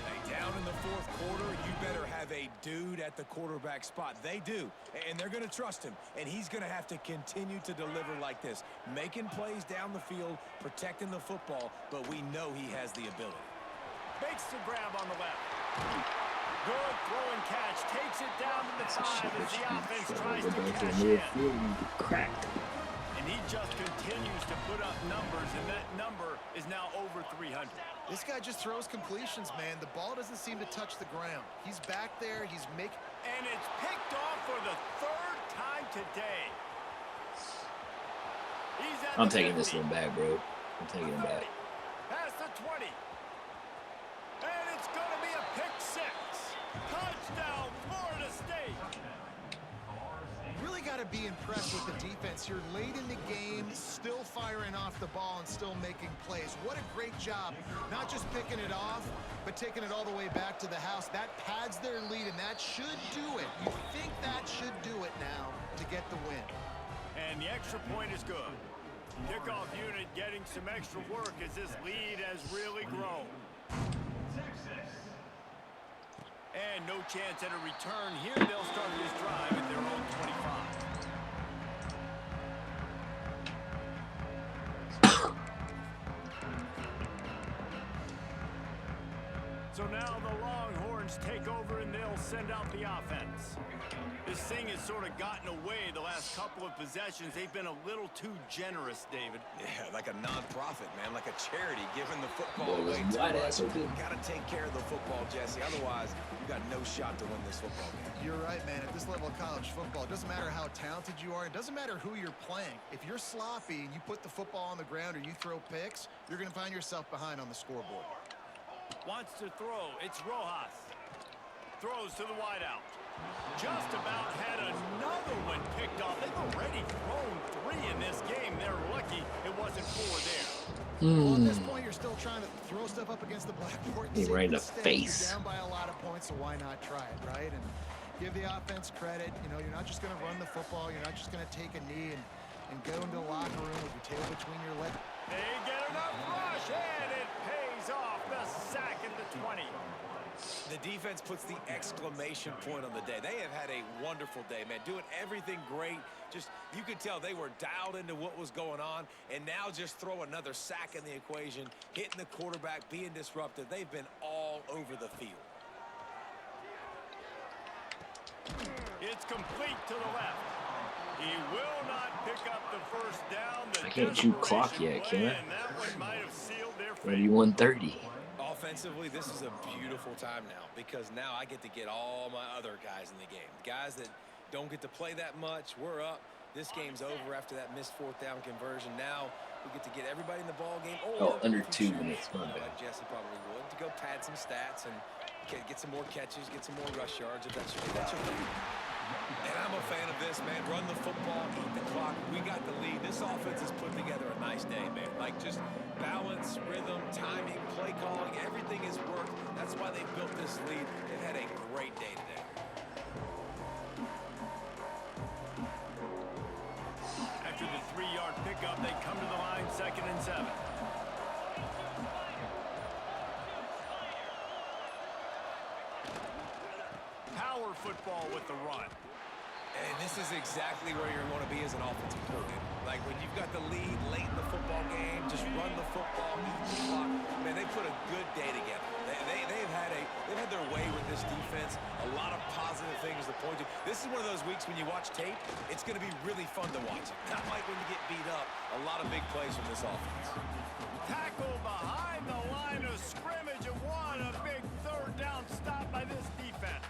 Hey, down in the fourth quarter, you better have a dude at the quarterback spot. They do, and they're going to trust him, and he's going to have to continue to deliver like this, making plays down the field, protecting the football, but we know he has the ability. Makes the grab on the left. Good throw and catch. Takes it down to the 5 as the offense tries to cash in. And he just continues to put up numbers, and that number is now over 300. This guy just throws completions, man. The ball doesn't seem to touch the ground. He's back there. He's making... And it's picked off for the third time today. I'm taking this one back, bro. I'm taking it back. Past the 20. And it's going to be a pick 6. Touchdown, Florida State. Really got to be impressed with the defense here. Late in the game, still firing off the ball and still making plays. What a great job. Not just picking it off, but taking it all the way back to the house. That pads their lead, and that should do it. You think that should do it now to get the win. And the extra point is good. Kickoff unit getting some extra work as this lead has really grown. And no chance at a return here. They'll start this drive at their own 25. So now the Longhorns take over and they'll send out the offense. This thing has sort of gotten away the last couple of possessions. They've been a little too generous, David. Yeah, like a non-profit, man, like a charity, giving the football away too much. Got to take care of the football, Jesse. Otherwise, you got no shot to win this football game. You're right, man. At this level of college football, it doesn't matter how talented you are. It doesn't matter who you're playing. If you're sloppy and you put the football on the ground or you throw picks, you're going to find yourself behind on the scoreboard. Wants to throw. It's Rojas. Throws to the wideout. Just about had another one picked off. They've already thrown 3 in this game. They're lucky it wasn't 4 there. Well, at this point, you're still trying to throw stuff up against the blackboard. Right in the face. You're down by a lot of points, so why not try it, right? And give the offense credit. You know, you're not just going to run the football. You're not just going to take a knee and go into the locker room with your tail between your legs. They get enough rush, and it pays off. The sack at the 20. The defense puts the exclamation point on the day. They have had a wonderful day, man. Doing everything great. Just, you could tell they were dialed into what was going on. And now just throw another sack in the equation, hitting the quarterback, being disruptive. They've been all over the field. It's complete to the left. He will not pick up the first down. I can't shoot clock yet, can I? And that one might have sealed their fate. 31-30. Offensively, this is a beautiful time now because now I get to get all my other guys in the game. Guys that don't get to play that much, we're up. This game's over after that missed 4th down conversion. Now we get to get everybody in the ball game. Under 2 minutes, my bad. Like Jesse probably would, to go pad some stats and get some more catches, get some more rush yards if that's your thing. And I'm a fan of this. this, man. Run the football, eat the clock. We got the lead. This offense has put together a nice day, man. Like, just balance, rhythm, timing, play calling, everything has worked. That's why they built this lead. They've had a great day today. After the 3-yard pickup, they come to the line 2nd and 7. Power football with the run. And this is exactly where you're going to be as an offensive coordinator. Like, when you've got the lead late in the football game, just run the football, eat the clock. Man, they put a good day together. They've had their way with this defense. A lot of positive things to point to. This is one of those weeks when you watch tape, it's going to be really fun to watch. Not like when you get beat up. A lot of big plays from this offense. Tackle behind the line of scrimmage, and what a big 3rd down stop by this defense.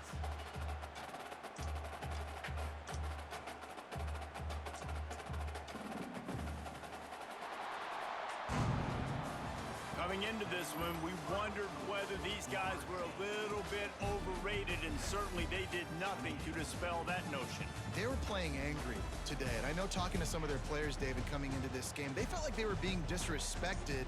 Coming into this one, we wondered whether these guys were a little bit overrated, and certainly they did nothing to dispel that notion. They were playing angry today, and I know talking to some of their players, David, coming into this game, they felt like they were being disrespected.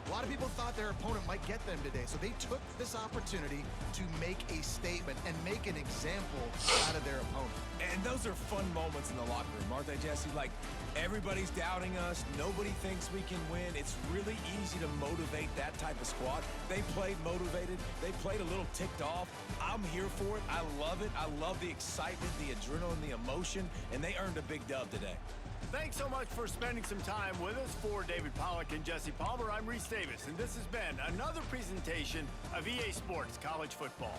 A lot of people thought their opponent might get them today, so they took this opportunity to make a statement and make an example out of their opponent. And those are fun moments in the locker room, aren't they, Jesse? Like, everybody's doubting us. Nobody thinks we can win. It's really easy to motivate that type of squad. They played motivated. They played a little ticked off. I'm here for it. I love it. I love the excitement, the adrenaline, the emotion, and they earned a big dub today. Thanks so much for spending some time with us. For David Pollack and Jesse Palmer, I'm Reese Davis, and this has been another presentation of EA Sports College Football.